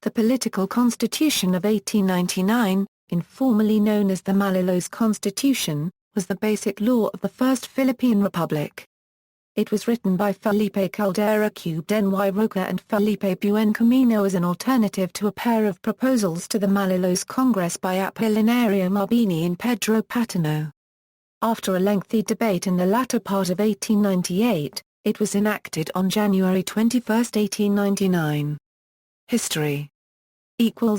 The political constitution of 1899, informally known as the Malolos Constitution, was the basic law of the First Philippine Republic. It was written by Felipe Calderón Roca and Felipe Buencamino as an alternative to a pair of proposals to the Malolos Congress by Apolinario Mabini and Pedro Paterno. After a lengthy debate in the latter part of 1898, it was enacted on January 21, 1899. History.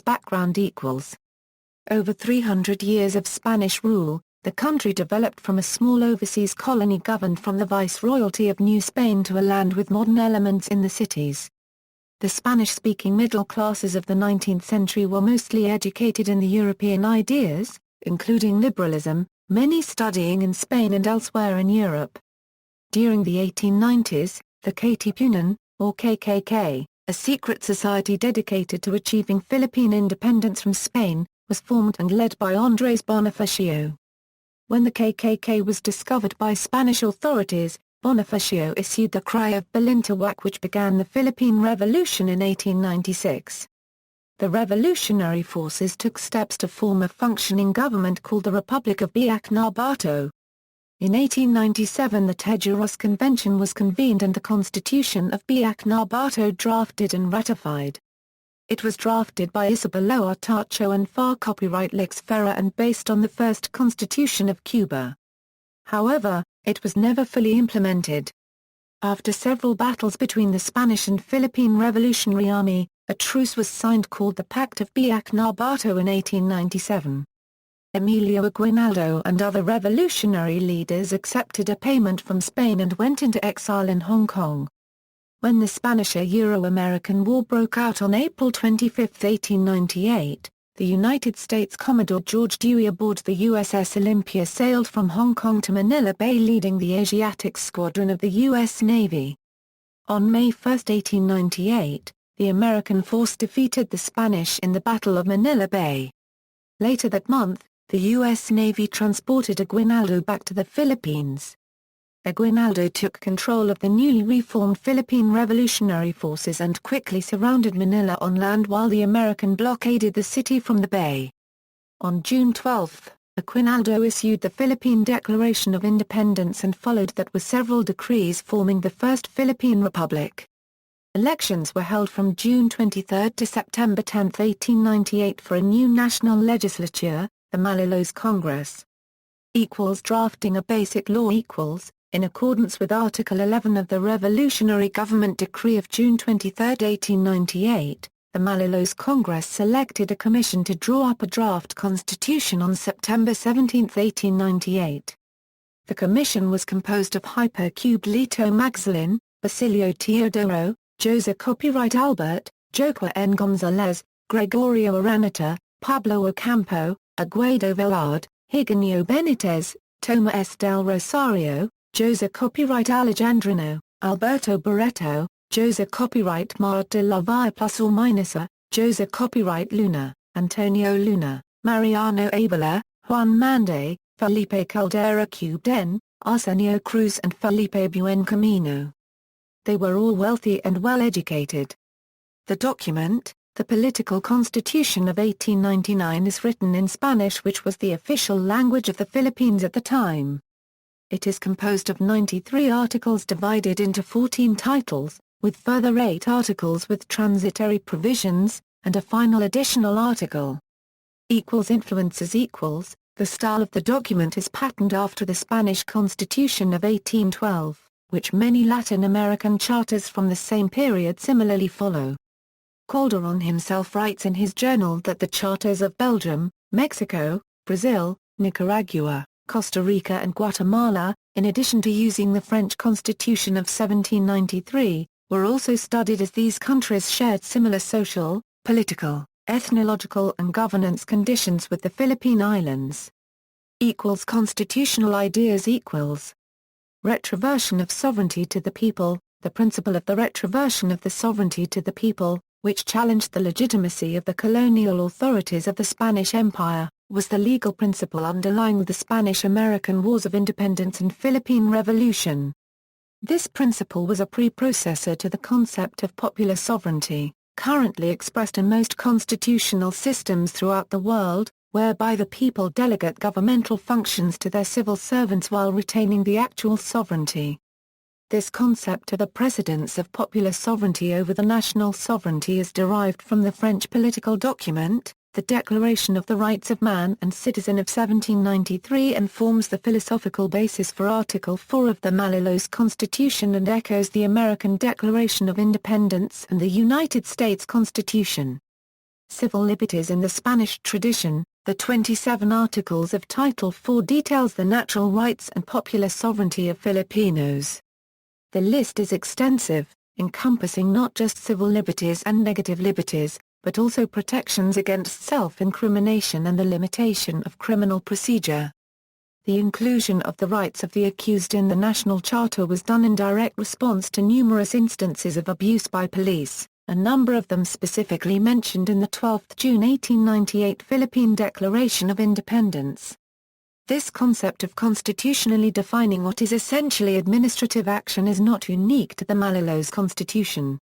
Background. Over 300 years of Spanish rule, the country developed from a small overseas colony governed from the Viceroyalty of New Spain to a land with modern elements in the cities. The Spanish-speaking middle classes of the 19th century were mostly educated in the European ideas, including liberalism, many studying in Spain and elsewhere in Europe. During the 1890s, the Katipunan, or KKK, a secret society dedicated to achieving Philippine independence from Spain, was formed and led by Andrés Bonifacio. When the KKK was discovered by Spanish authorities, Bonifacio issued the Cry of Balintawak, which began the Philippine Revolution in 1896. The revolutionary forces took steps to form a functioning government called the Republic of Biak-na-Bato. In 1897 the Tejeros Convention was convened and the Constitution of Biak-na-Bato drafted and ratified. It was drafted by Isabelo Artacho and FAR copyright Lix Ferrer and based on the first Constitution of Cuba. However, it was never fully implemented. After several battles between the Spanish and Philippine Revolutionary Army, a truce was signed called the Pact of Biak-na-Bato in 1897. Emilio Aguinaldo and other revolutionary leaders accepted a payment from Spain and went into exile in Hong Kong. When the Spanish-Euro-American War broke out on April 25, 1898, the United States Commodore George Dewey aboard the USS Olympia sailed from Hong Kong to Manila Bay leading the Asiatic Squadron of the U.S. Navy. On May 1, 1898, the American force defeated the Spanish in the Battle of Manila Bay. Later that month, the U.S. Navy transported Aguinaldo back to the Philippines. Aguinaldo took control of the newly reformed Philippine Revolutionary Forces and quickly surrounded Manila on land while the American blockaded the city from the bay. On June 12, Aguinaldo issued the Philippine Declaration of Independence and followed that were several decrees forming the First Philippine Republic. Elections were held from June 23 to September 10, 1898 for a new national legislature, the Malolos Congress. Drafting a basic law. In accordance with Article 11 of the Revolutionary Government Decree of June 23, 1898, the Malolos Congress selected a commission to draw up a draft constitution on September 17, 1898. The commission was composed of Hypercube Lito Magzalin, Basilio Teodoro, Jose Copyright Albert, Joaquin N. Gonzalez, Gregorio Araneta, Pablo Ocampo, Aguado Velard, Higinio Benitez, Toma S. del Rosario, Jose Copyright Alejandrino, Alberto Barreto, Jose Copyright Mar de la Valle plus or minus a, Jose Copyright Luna, Antonio Luna, Mariano Abela, Juan Mande, Felipe Caldera Cubden, Arsenio Cruz and Felipe Buencamino. They were all wealthy and well-educated. The document, the Political Constitution of 1899, is written in Spanish, which was the official language of the Philippines at the time. It is composed of 93 articles divided into 14 titles, with further 8 articles with transitory provisions, and a final additional article. Influences. The style of the document is patterned after the Spanish Constitution of 1812, which many Latin American charters from the same period similarly follow. Calderón himself writes in his journal that the charters of Belgium, Mexico, Brazil, Nicaragua, Costa Rica and Guatemala, in addition to using the French Constitution of 1793, were also studied as these countries shared similar social, political, ethnological and governance conditions with the Philippine Islands. Constitutional ideas. Retroversion of sovereignty to the people. The principle of the retroversion of the sovereignty to the people, which challenged the legitimacy of the colonial authorities of the Spanish Empire, was the legal principle underlying the Spanish-American Wars of Independence and Philippine Revolution. This principle was a precursor to the concept of popular sovereignty, currently expressed in most constitutional systems throughout the world, whereby the people delegate governmental functions to their civil servants while retaining the actual sovereignty. This concept of the precedence of popular sovereignty over the national sovereignty is derived from the French political document, the Declaration of the Rights of Man and Citizen of 1793, and forms the philosophical basis for Article 4 of the Malolos Constitution and echoes the American Declaration of Independence and the United States Constitution. Civil liberties in the Spanish tradition. The 27 Articles of Title IV details the natural rights and popular sovereignty of Filipinos. The list is extensive, encompassing not just civil liberties and negative liberties, but also protections against self-incrimination and the limitation of criminal procedure. The inclusion of the rights of the accused in the National Charter was done in direct response to numerous instances of abuse by police, a number of them specifically mentioned in the 12 June 1898 Philippine Declaration of Independence. This concept of constitutionally defining what is essentially administrative action is not unique to the Malolos Constitution.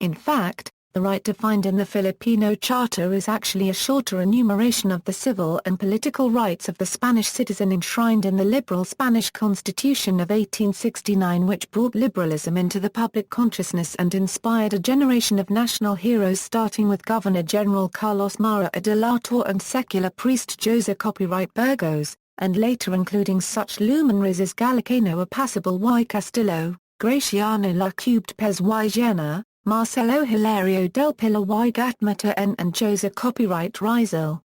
In fact, the right defined in the Filipino Charter is actually a shorter enumeration of the civil and political rights of the Spanish citizen enshrined in the liberal Spanish Constitution of 1869, which brought liberalism into the public consciousness and inspired a generation of national heroes, starting with Governor-General Carlos Mara Adelanto and secular priest Jose Copyright Burgos, and later including such luminaries as Gallicano Apacible y Castillo, Graciano La Cubed Pez y Llena, Marcelo Hilario del Pilar y Gatmata N and Jose Copyright Rizal.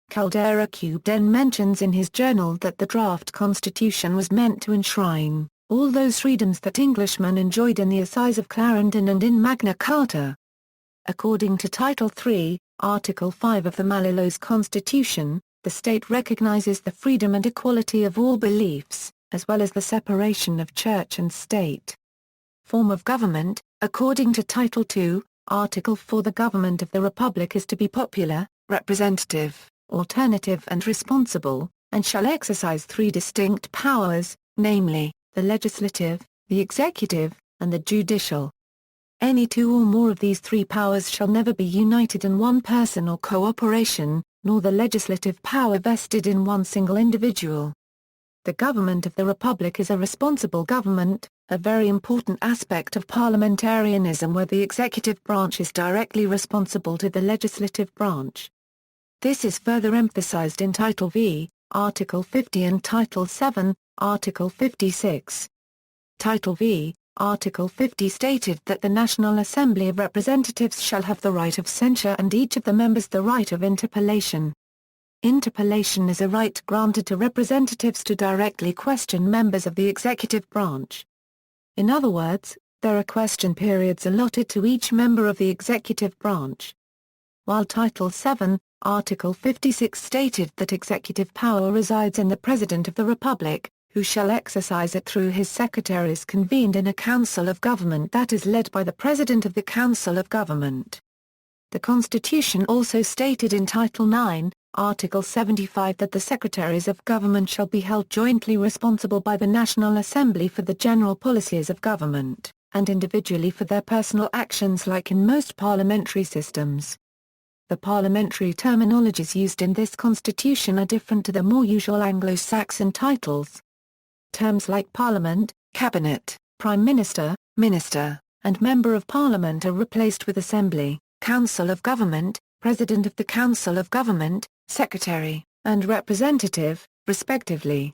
Calderón Cubden mentions in his journal that the draft constitution was meant to enshrine all those freedoms that Englishmen enjoyed in the Assize of Clarendon and in Magna Carta. According to Title III, Article 5 of the Malolos Constitution, the state recognizes the freedom and equality of all beliefs, as well as the separation of church and state. Form of government. According to Title II, Article 4, the government of the Republic is to be popular, representative, alternative and responsible, and shall exercise three distinct powers, namely, the legislative, the executive, and the judicial. Any two or more of these three powers shall never be united in one person or cooperation, nor the legislative power vested in one single individual. The government of the Republic is a responsible government, a very important aspect of parliamentarianism where the executive branch is directly responsible to the legislative branch. This is further emphasized in Title V, Article 50 and Title VII, Article 56. Title V, Article 50 stated that the National Assembly of Representatives shall have the right of censure and each of the members the right of interpellation. Interpellation is a right granted to representatives to directly question members of the executive branch. In other words, there are question periods allotted to each member of the executive branch. While Title VII, Article 56 stated that executive power resides in the President of the Republic, who shall exercise it through his secretaries convened in a Council of Government that is led by the President of the Council of Government. The Constitution also stated in Title IX, Article 75 that the Secretaries of Government shall be held jointly responsible by the National Assembly for the general policies of government, and individually for their personal actions like in most parliamentary systems. The parliamentary terminologies used in this constitution are different to the more usual Anglo-Saxon titles. Terms like Parliament, Cabinet, Prime Minister, Minister, and Member of Parliament are replaced with Assembly, Council of Government, President of the Council of Government, Secretary, and Representative, respectively.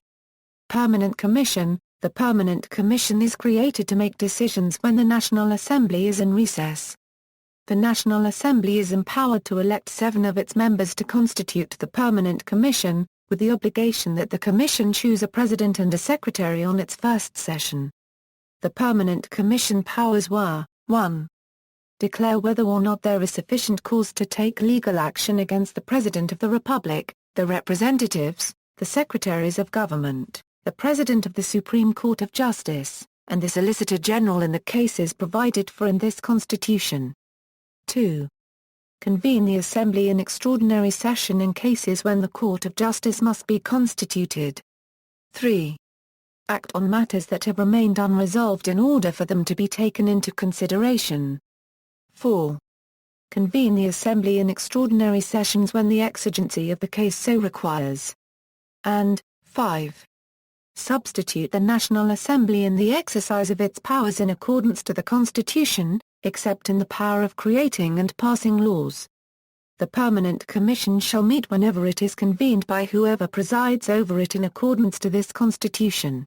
Permanent Commission. The Permanent Commission is created to make decisions when the National Assembly is in recess. The National Assembly is empowered to elect 7 of its members to constitute the Permanent Commission, with the obligation that the Commission choose a President and a Secretary on its first session. The Permanent Commission powers were, 1. Declare whether or not there is sufficient cause to take legal action against the President of the Republic, the representatives, the Secretaries of Government, the President of the Supreme Court of Justice, and the Solicitor General in the cases provided for in this Constitution. 2. Convene the Assembly in extraordinary session in cases when the Court of Justice must be constituted. 3. Act on matters that have remained unresolved in order for them to be taken into consideration. 4. convene the Assembly in extraordinary sessions when the exigency of the case so requires. And 5. Substitute the National Assembly in the exercise of its powers in accordance to the Constitution, except in the power of creating and passing laws. The Permanent Commission shall meet whenever it is convened by whoever presides over it in accordance to this Constitution.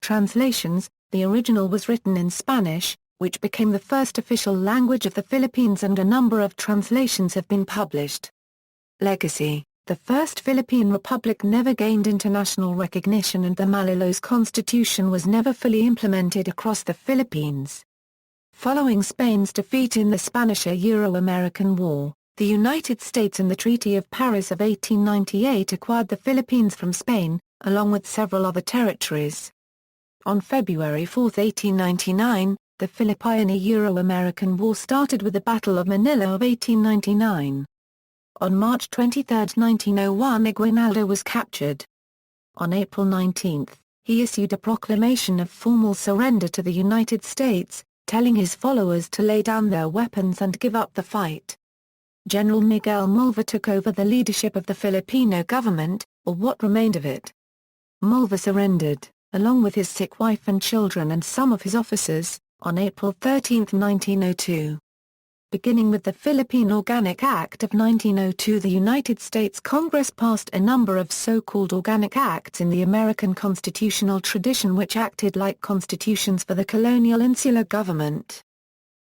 Translations. The original was written in Spanish, which became the first official language of the Philippines, and a number of translations have been published. Legacy. The First Philippine Republic never gained international recognition, and the Malolos Constitution was never fully implemented across the Philippines. Following Spain's defeat in the Spanish-Euro-American War, the United States and the Treaty of Paris of 1898 acquired the Philippines from Spain, along with several other territories. On February 4, 1899, the Philippine-Euro-American War started with the Battle of Manila of 1899. On March 23, 1901, Aguinaldo was captured. On April 19, he issued a proclamation of formal surrender to the United States, telling his followers to lay down their weapons and give up the fight. General Miguel Malva took over the leadership of the Filipino government, or what remained of it. Malva surrendered, along with his sick wife and children and some of his officers, on April 13, 1902. Beginning with the Philippine Organic Act of 1902, the United States Congress passed a number of so-called organic acts in the American constitutional tradition which acted like constitutions for the colonial insular government.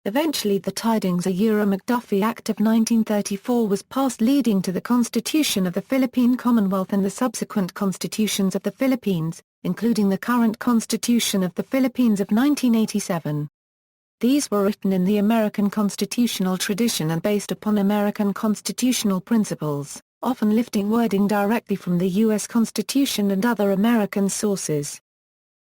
Eventually the Tidings-McDuffie Act of 1934 was passed, leading to the Constitution of the Philippine Commonwealth and the subsequent constitutions of the Philippines, including the current Constitution of the Philippines of 1987. These were written in the American constitutional tradition and based upon American constitutional principles, often lifting wording directly from the U.S. Constitution and other American sources.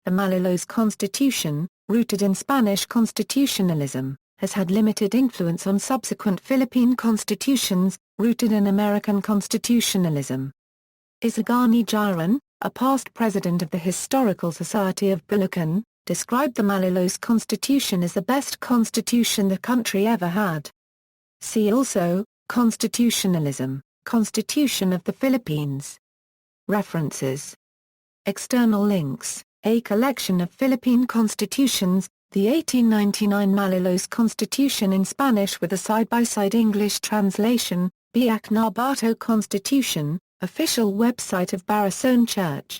The Malolos Constitution, rooted in Spanish constitutionalism, has had limited influence on subsequent Philippine constitutions, rooted in American constitutionalism. Isagani Jaran, a past president of the Historical Society of Bulacan, described the Malolos Constitution as the best constitution the country ever had. See also, Constitutionalism, Constitution of the Philippines. References. External links, a collection of Philippine constitutions, the 1899 Malolos Constitution in Spanish with a side-by-side English translation, Biak Narbato Constitution, official website of Barason Church.